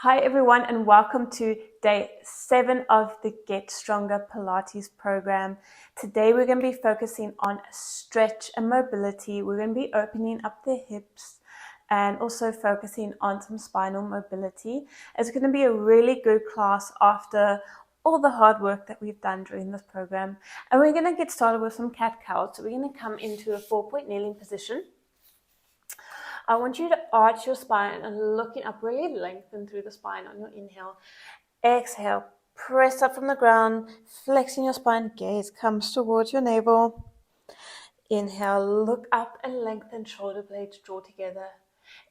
Hi everyone, and welcome to day 7 of the Get Stronger Pilates program. Today we're going to be focusing on stretch and mobility. We're going to be opening up the hips and also focusing on some spinal mobility. It's going to be a really good class after all the hard work that we've done during this program. And we're going to get started with some cat-cow. So we're going to come into a 4-point kneeling position. I want you to arch your spine and looking up, really lengthen through the spine on your inhale. Exhale, press up from the ground, flexing your spine, gaze comes towards your navel. Inhale, look up and lengthen, shoulder blades draw together.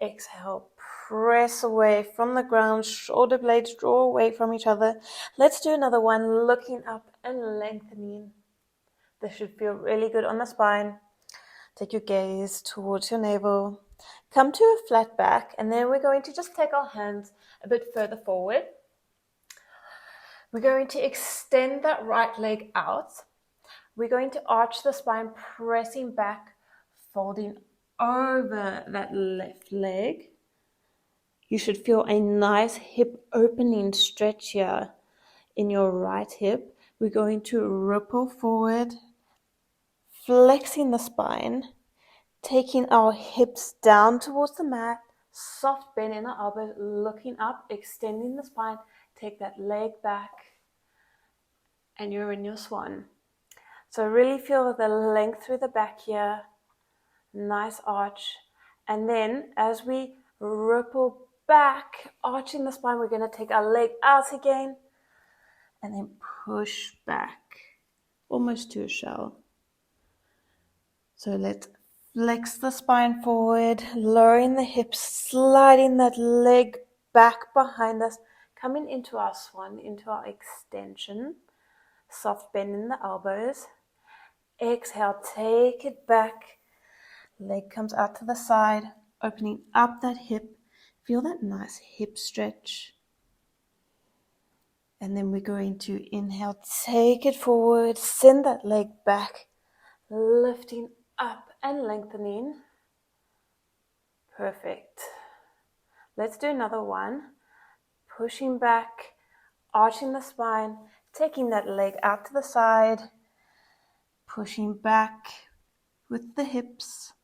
Exhale, press away from the ground, shoulder blades draw away from each other. Let's do another one, looking up and lengthening. This should feel really good on the spine. Take your gaze towards your navel. Come to a flat back, and then we're going to just take our hands a bit further forward. We're going to extend that right leg out. We're going to arch the spine, pressing back, folding over that left leg. You should feel a nice hip opening stretch here in your right hip. We're going to ripple forward, flexing the spine, taking our hips down towards the mat, soft bend in the elbows, looking up, extending the spine, take that leg back, and you're in your swan. So really feel the length through the back here, nice arch. And then as we ripple back, arching the spine, we're going to take our leg out again, and then push back, almost to a shell. So let's flex the spine forward, lowering the hips, sliding that leg back behind us, coming into our swan, into our extension. Soft bend in the elbows. Exhale, take it back. Leg comes out to the side, opening up that hip. Feel that nice hip stretch. And then we're going to inhale, take it forward, send that leg back, lifting up and lengthening. Perfect. Let's do another one. Pushing back, arching the spine, taking that leg out to the side, pushing back with the hips,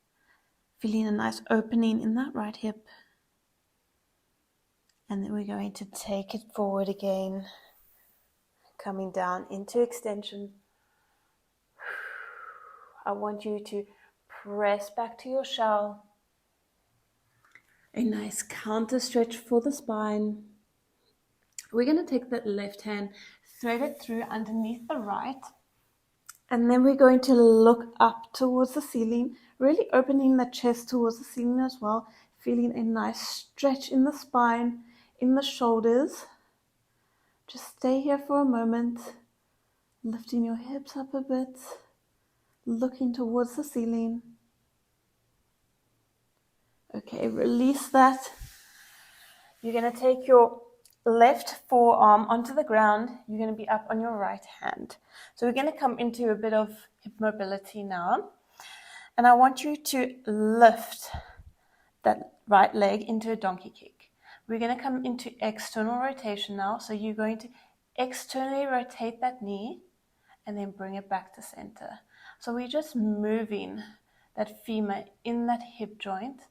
feeling a nice opening in that right hip. And then we're going to take it forward again, coming down into extension. I want you to press back to your shell. A nice counter stretch for the spine. We're going to take that left hand, thread it through underneath the right, and then we're going to look up towards the ceiling, really opening the chest towards the ceiling as well, feeling a nice stretch in the spine, in the shoulders. Just stay here for a moment, lifting your hips up a bit, looking towards the ceiling. Okay, release that. You're going to take your left forearm onto the ground. You're going to be up on your right hand. So we're going to come into a bit of hip mobility now. And I want you to lift that right leg into a donkey kick. We're going to come into external rotation now. So you're going to externally rotate that knee and then bring it back to center. So we're just moving that femur in that hip joint,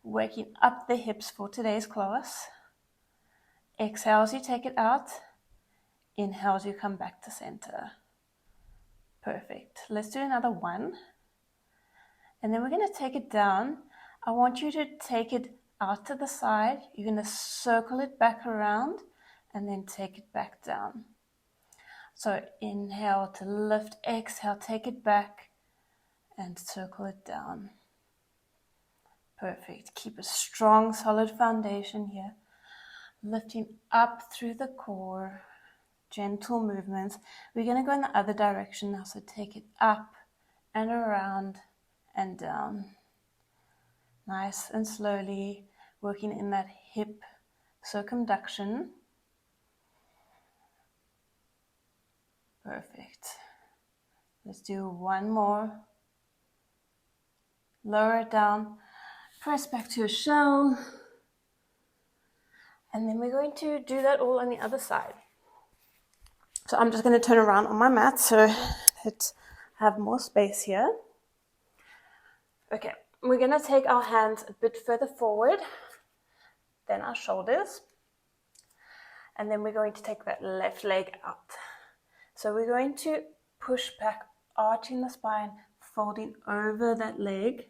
working up the hips for today's class. Exhale as you take it out. Inhale as you come back to center. Perfect. Let's do another one. And then we're going to take it down. I want you to take it out to the side. You're going to circle it back around and then take it back down. So inhale to lift. Exhale, take it back and circle it down. Perfect. Keep a strong, solid foundation here. Lifting up through the core, gentle movements. We're going to go in the other direction now, so take it up and around and down. Nice and slowly, working in that hip circumduction. Perfect. Let's do one more. Lower it down, press back to a shell. And then we're going to do that all on the other side. So I'm just going to turn around on my mat so that I have more space here. Okay, we're going to take our hands a bit further forward than our shoulders. And then we're going to take that left leg out. So we're going to push back, arching the spine, folding over that leg.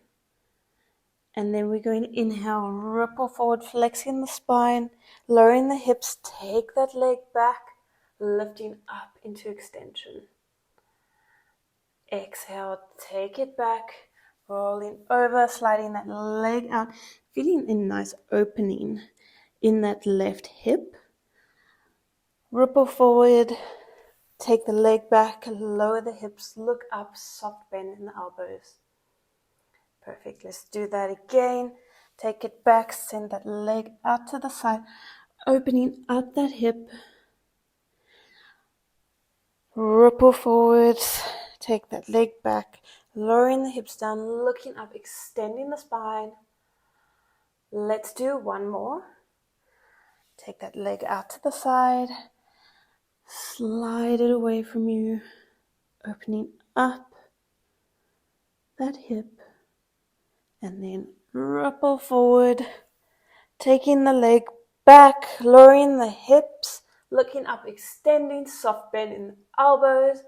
And then we're going to inhale, ripple forward, flexing the spine, lowering the hips, take that leg back, lifting up into extension. Exhale, take it back, rolling over, sliding that leg out, feeling a nice opening in that left hip. Ripple forward, take the leg back, lower the hips, look up, soft bend in the elbows. Perfect. Let's do that again. Take it back, send that leg out to the side, opening up that hip. Ripple forward, take that leg back, lowering the hips down, looking up, extending the spine. Let's do one more. Take that leg out to the side, slide it away from you, opening up that hip. And then ripple forward, taking the leg back, lowering the hips, looking up, extending, soft bend in the elbows.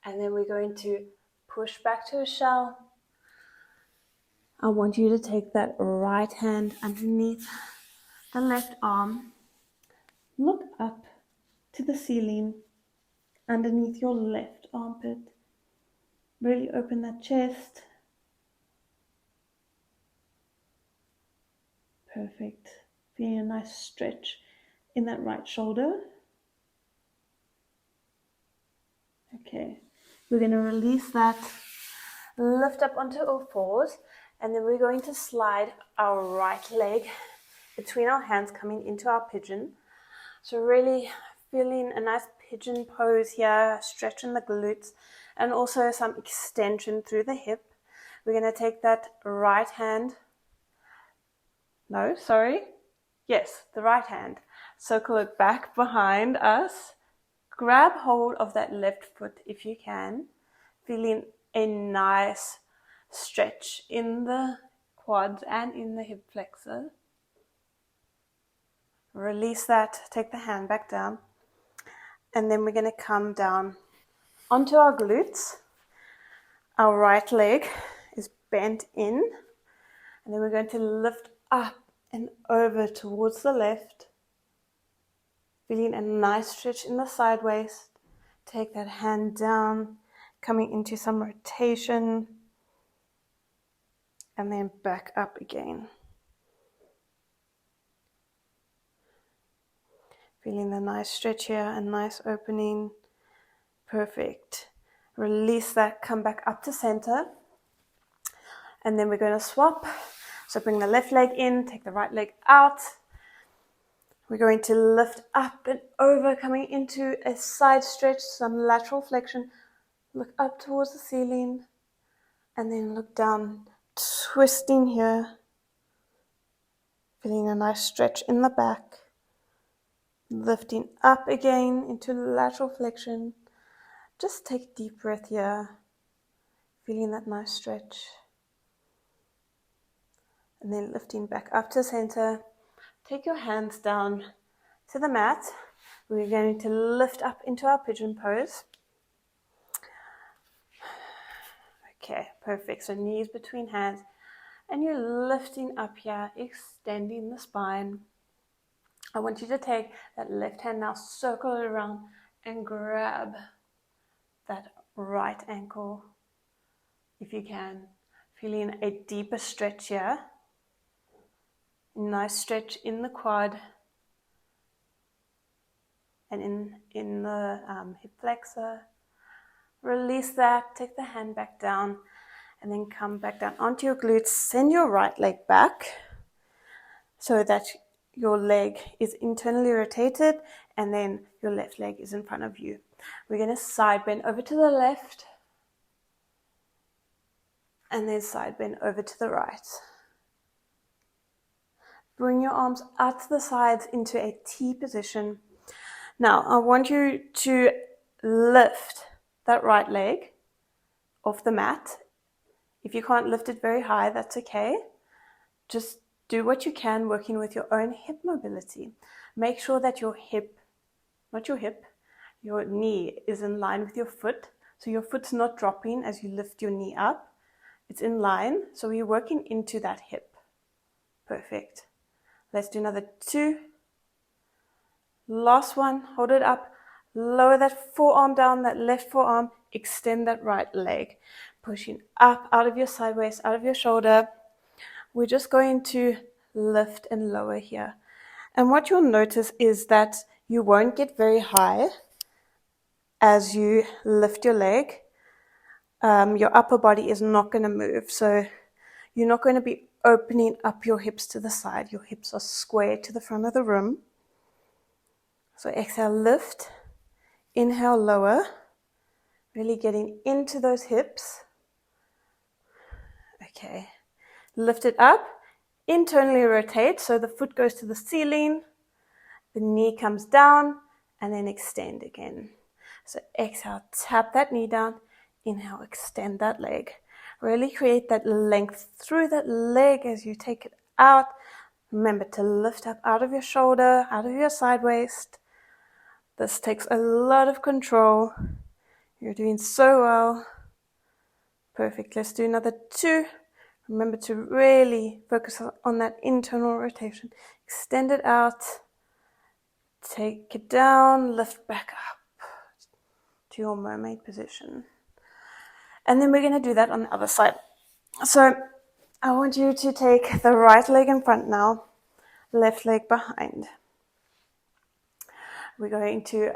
And then we're going to push back to a shell. I want you to take that right hand underneath the left arm. Look up to the ceiling underneath your left armpit. Really open that chest. Perfect. Feeling a nice stretch in that right shoulder. Okay, we're going to release that, lift up onto all fours, and then we're going to slide our right leg between our hands, coming into our pigeon. So really feeling a nice pigeon pose here, stretching the glutes, and also some extension through the hip. We're going to take that right hand. Yes, the right hand. Circle it back behind us. Grab hold of that left foot if you can. Feeling a nice stretch in the quads and in the hip flexor. Release that, take the hand back down. And then we're going to come down onto our glutes. Our right leg is bent in. And then we're going to lift up and over towards the left. Feeling a nice stretch in the side waist. Take that hand down, coming into some rotation. And then back up again. Feeling the nice stretch here, a nice opening. Perfect. Release that, come back up to center. And then we're going to swap. So bring the left leg in, take the right leg out. We're going to lift up and over, coming into a side stretch, some lateral flexion. Look up towards the ceiling. And then look down, twisting here. Feeling a nice stretch in the back. Lifting up again into lateral flexion. Just take a deep breath here. Feeling that nice stretch. And then lifting back up to center. Take your hands down to the mat. We're going to lift up into our pigeon pose. Okay, perfect. So knees between hands. And you're lifting up here, extending the spine. I want you to take that left hand now, circle it around and grab that right ankle if you can. Feeling a deeper stretch here. Nice stretch in the quad and in the hip flexor. Release that, take the hand back down and then come back down onto your glutes. Send your right leg back so that your leg is internally rotated and then your left leg is in front of you. We're going to side bend over to the left and then side bend over to the right. Bring your arms out to the sides into a T position. Now, I want you to lift that right leg off the mat. If you can't lift it very high, that's okay. Just do what you can, working with your own hip mobility. Make sure that your knee is in line with your foot. So your foot's not dropping as you lift your knee up. It's in line, so we're working into that hip. Perfect. Let's do another 2. Last one, hold it up. Lower that forearm down, that left forearm. Extend that right leg. Pushing up out of your side waist, out of your shoulder. We're just going to lift and lower here. And what you'll notice is that you won't get very high as you lift your leg. Your upper body is not going to move. So you're not going to be opening up your hips to the side. Your hips are square to the front of the room. So exhale, lift. Inhale, lower. Really getting into those hips. Okay. Lift it up. Internally rotate, so the foot goes to the ceiling. The knee comes down, and then extend again. So exhale, tap that knee down. Inhale, extend that leg. Really create that length through that leg as you take it out. Remember to lift up out of your shoulder, out of your side waist. This takes a lot of control. You're doing so well. Perfect. Let's do another 2. Remember to really focus on that internal rotation. Extend it out. Take it down. Lift back up to your mermaid position. And then we're going to do that on the other side. So I want you to take the right leg in front now, left leg behind. We're going to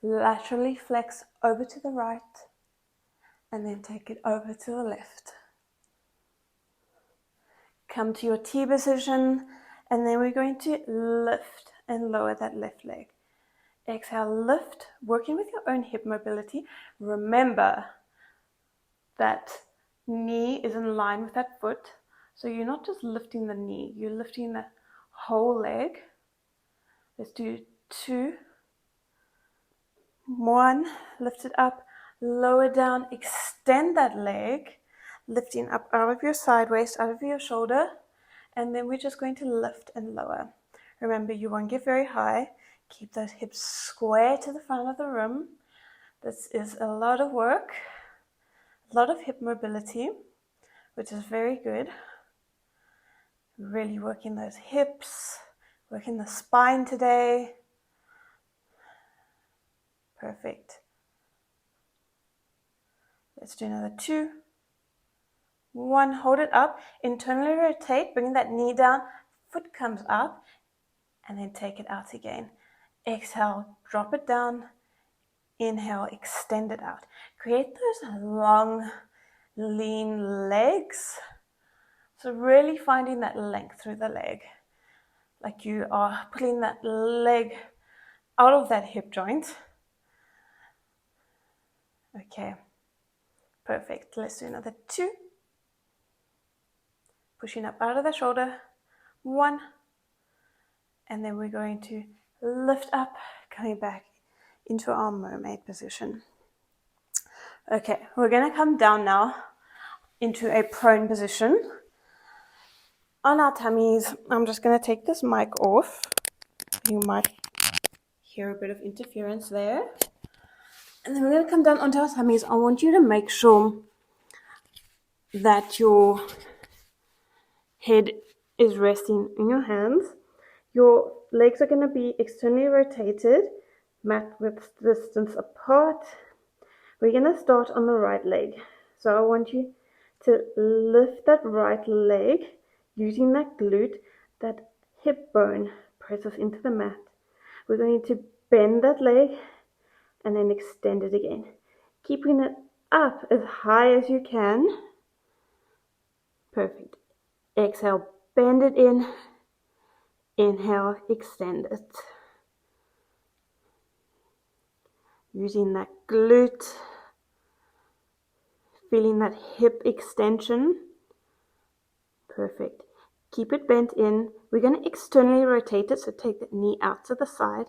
laterally flex over to the right and then take it over to the left. Come to your T position, and then we're going to lift and lower that left leg. Exhale, lift, working with your own hip mobility. Remember that knee is in line with that foot. So you're not just lifting the knee, you're lifting the whole leg. Let's do 2. 1, lift it up, lower down, extend that leg, lifting up out of your side waist, out of your shoulder, and then we're just going to lift and lower. Remember, you won't get very high. Keep those hips square to the front of the room. This is a lot of work, a lot of hip mobility, which is very good. Really working those hips, working the spine today. Perfect. Let's do another 2. 1, hold it up, internally rotate, bring that knee down, foot comes up, and then take it out again. Exhale, drop it down. Inhale, extend it out. Create those long, lean legs. So really finding that length through the leg. Like you are pulling that leg out of that hip joint. Okay, perfect. Let's do another 2. Pushing up out of the shoulder. 1. And then we're going to lift up, coming back into our mermaid position. Okay, we're going to come down now into a prone position. On our tummies, I'm just going to take this mic off. You might hear a bit of interference there. And then we're going to come down onto our tummies. I want you to make sure that your head is resting in your hands. Your legs are going to be externally rotated, mat width distance apart. We're going to start on the right leg. So I want you to lift that right leg using that glute. That hip bone presses into the mat. We're going to bend that leg and then extend it again. Keeping it up as high as you can. Perfect. Exhale, bend it in. Inhale, extend it. Using that glute. Feeling that hip extension. Perfect. Keep it bent in. We're going to externally rotate it, so take the knee out to the side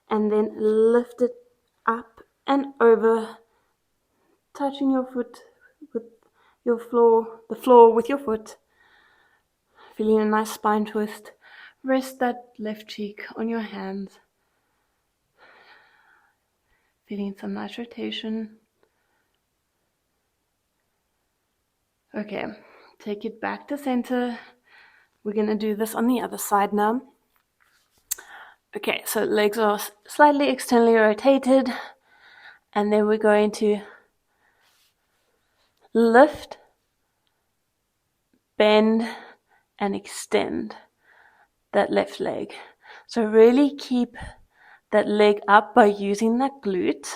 and then lift it up and over, touching your foot with your floor, the floor with your foot. Feeling a nice spine twist. Rest that left cheek on your hands. Feeling some nice rotation. Okay, take it back to center. We're going to do this on the other side now. Okay, so legs are slightly externally rotated, and then we're going to lift, bend, and extend that left leg. So really keep that leg up by using that glute.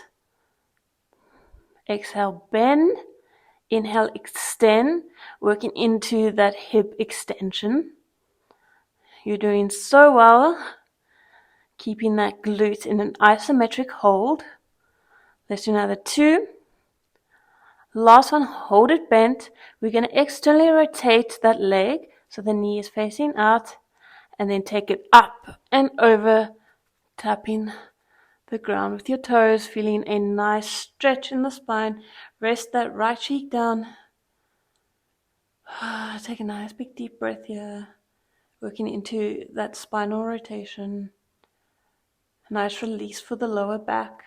Exhale, bend. Inhale, extend, working into that hip extension. You're doing so well. Keeping that glute in an isometric hold. Let's do another 2. Last one, hold it bent. We're going to externally rotate that leg so the knee is facing out, and then take it up and over, tapping the ground with your toes, feeling a nice stretch in the spine. Rest that right cheek down. Take a nice big deep breath here, working into that spinal rotation. Nice release for the lower back.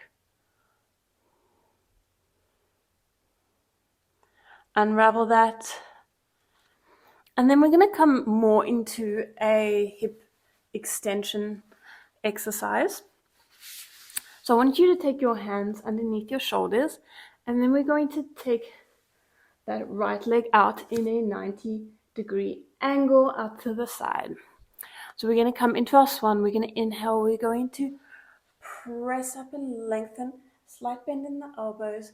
Unravel that. And then we're going to come more into a hip extension exercise. So I want you to take your hands underneath your shoulders, and then we're going to take that right leg out in a 90-degree angle out to the side. So we're going to come into our swan. We're going to inhale. We're going to press up and lengthen, slight bend in the elbows,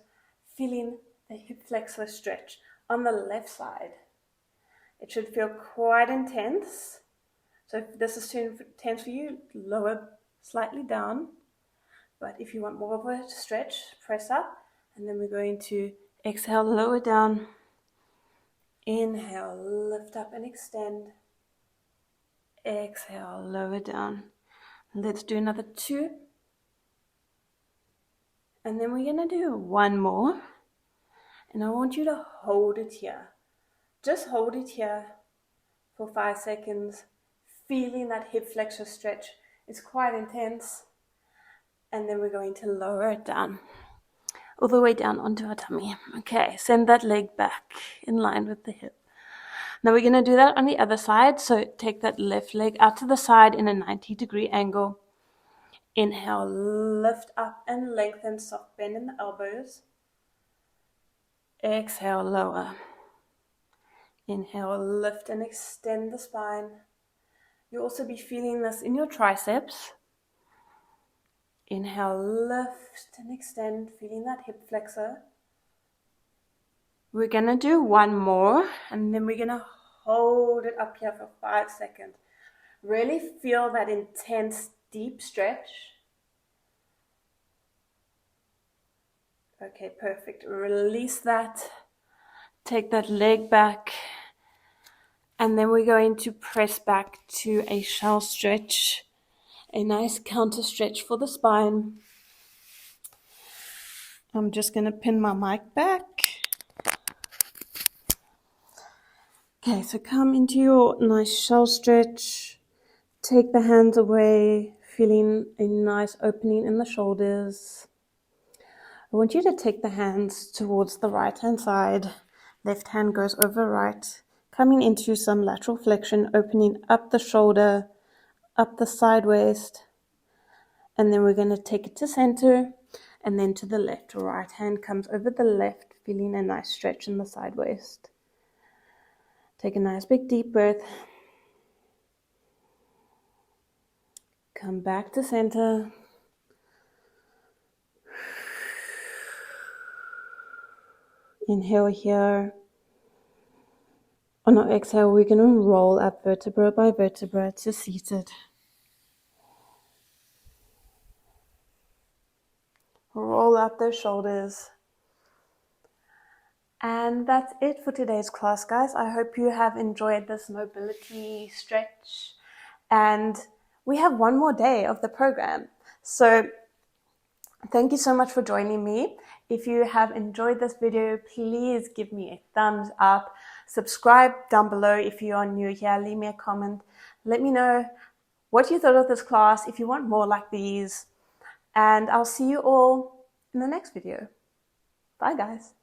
feeling the hip flexor stretch on the left side. It should feel quite intense. So if this is too intense for you, lower slightly down. But if you want more of a stretch, press up. And then we're going to exhale, lower down. Inhale, lift up and extend. Exhale, lower down. Let's do another 2. And then we're going to do 1 more. And I want you to hold it here. Just hold it here for 5 seconds. Feeling that hip flexor stretch. It's quite intense. And then we're going to lower it down. All the way down onto our tummy. Okay, send that leg back in line with the hip. Now we're going to do that on the other side. So take that left leg out to the side in a 90-degree angle. Inhale, lift up and lengthen, soft bend in the elbows. Exhale, lower. Inhale, lift and extend the spine. You'll also be feeling this in your triceps. Inhale, lift and extend, feeling that hip flexor. We're going to do 1 more, and then we're going to hold it up here for 5 seconds. Really feel that intense, deep stretch. Okay, perfect. Release that. Take that leg back. And then we're going to press back to a shell stretch. A nice counter stretch for the spine. I'm just going to pin my mic back. Okay, so come into your nice shell stretch. Take the hands away, feeling a nice opening in the shoulders. I want you to take the hands towards the right-hand side. Left hand goes over right. Coming into some lateral flexion, opening up the shoulder, up the side waist. And then we're going to take it to center and then to the left. Right hand comes over the left, feeling a nice stretch in the side waist. Take a nice big deep breath. Come back to center. Inhale here. On our exhale, we're going to roll up vertebra by vertebra to seated. Roll up those shoulders. And that's it for today's class, guys. I hope you have enjoyed this mobility stretch. And we have one more day of the program. So thank you so much for joining me. If you have enjoyed this video, please give me a thumbs up. Subscribe down below if you are new here. Leave me a comment. Let me know what you thought of this class, if you want more like these. And I'll see you all in the next video. Bye, guys.